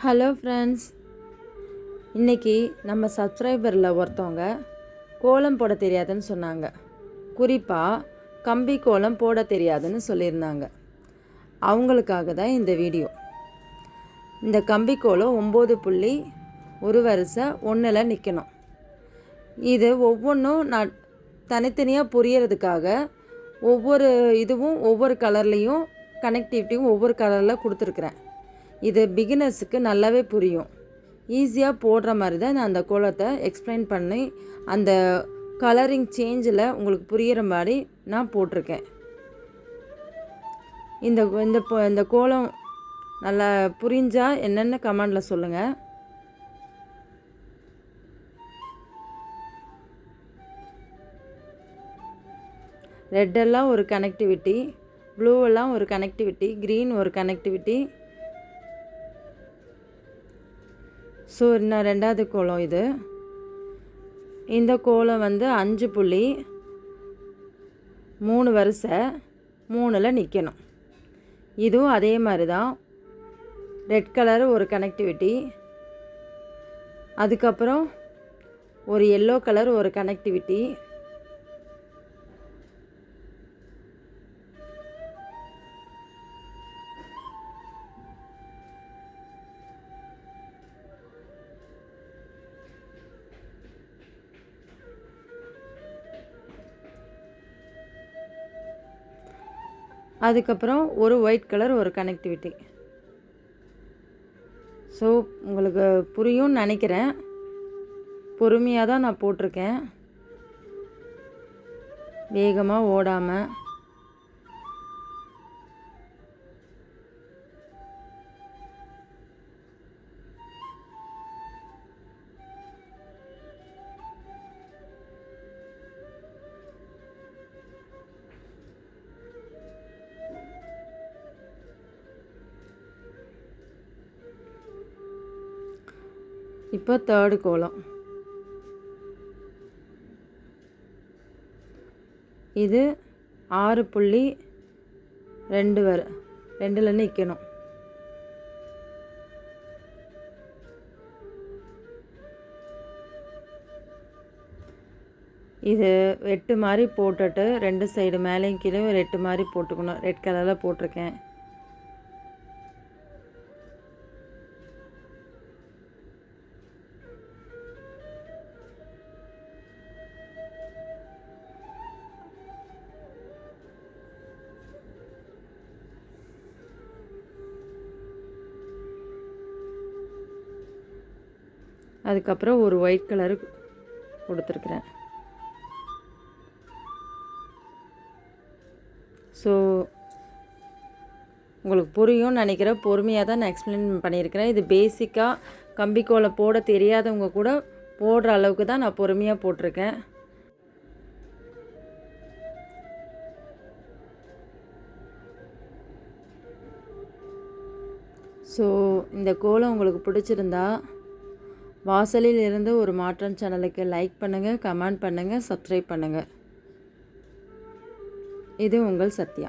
Hello friends, இன்றைக்கி நம்ம சப்ஸ்கிரைபரில் ஒருத்தவங்க கோலம் போட தெரியாதுன்னு சொன்னாங்க. குறிப்பாக கம்பி கோலம் போட தெரியாதுன்னு சொல்லியிருந்தாங்க. அவங்களுக்காக தான் இந்த வீடியோ. இந்த கம்பி கோலம் 9 புள்ளி ஒரு வரிசை 1ல் நிற்கணும். இது ஒவ்வொன்றும் நான் தனித்தனியாக புரியறதுக்காக ஒவ்வொரு இதுவும் ஒவ்வொரு கலர்லேயும் கனெக்டிவிட்டியும் ஒவ்வொரு கலரில் கொடுத்துருக்குறேன். இது பிகினர்ஸுக்கு நல்லாவே புரியும். ஈஸியாக போடுற மாதிரி தான் நான் அந்த கோலத்தை எக்ஸ்பிளைன் பண்ணி அந்த கலரிங் சேஞ்சில் உங்களுக்கு புரிகிற மாதிரி நான் போட்டிருக்கேன். இந்த கோலம் நல்லா புரிஞ்சால் என்னென்ன கமெண்டில் சொல்லுங்கள். ரெட்டெல்லாம் ஒரு கனெக்டிவிட்டி, ப்ளூவெல்லாம் ஒரு கனெக்டிவிட்டி, க்ரீன் ஒரு கனெக்டிவிட்டி. ஸோ இன்னும் 2வது கோலம் இது. இந்த கோலம் 5 புள்ளி 3 வரிசை 3ல் நிற்கணும். இதுவும் அதே மாதிரி தான். ரெட் கலர் ஒரு கனெக்டிவிட்டி, அதுக்கப்புறம் ஒரு எல்லோ கலர் ஒரு கனெக்டிவிட்டி, அதுக்கப்புறம் ஒரு ஒயிட் கலர் ஒரு கனெக்டிவிட்டி. ஸோ உங்களுக்கு புரியும்னு நினைக்கிறேன். பொறுமையாக தான் நான் போட்டிருக்கேன், வேகமாக ஓடாமல். இப்போ 3rd கோலம். இது 6 புள்ளி 2ல் நிற்கணும். இது 8 மாதிரி போட்டுட்டு 2 சைடு மேலேயும் கீழே 8 மாதிரி போட்டுக்கணும். ரெட் கலரில் போட்டிருக்கேன். அதுக்கப்புறம் ஒரு ஒயிட் கலரு கொடுத்துருக்குறேன். ஸோ உங்களுக்கு புரியும்னு நினைக்கிறேன். பொறுமையாக தான் நான் எக்ஸ்பிளைன் பண்ணியிருக்கிறேன். இது பேசிக்காக கம்பி கோலம் போட தெரியாதவங்க கூட போடுற அளவுக்கு தான் நான் பொறுமையாக போட்டிருக்கேன். ஸோ இந்த கோலம் உங்களுக்கு பிடிச்சிருந்தா வாசலில் இருந்து ஒரு மாற்றம் சேனலுக்கு லைக் பண்ணுங்கள், கமெண்ட் பண்ணுங்கள், சப்ஸ்கிரைப் பண்ணுங்கள். இது உங்கள் சத்யா.